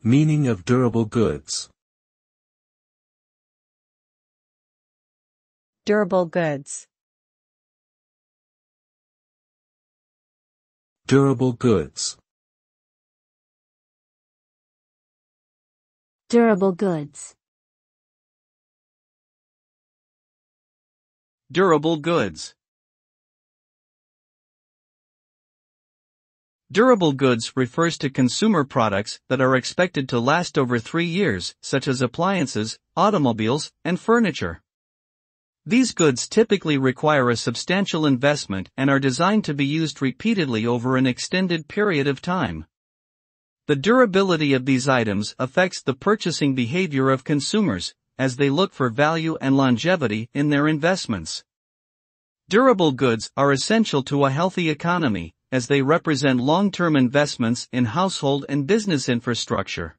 Meaning of durable goods. Durable goods. Durable goods. Durable goods. Durable goods. Durable goods refers to consumer products that are expected to last over 3 years, such as appliances, automobiles, and furniture. These goods typically require a substantial investment and are designed to be used repeatedly over an extended period of time. The durability of these items affects the purchasing behavior of consumers, as they look for value and longevity in their investments. Durable goods are essential to a healthy economy, as they represent long-term investments in household and business infrastructure.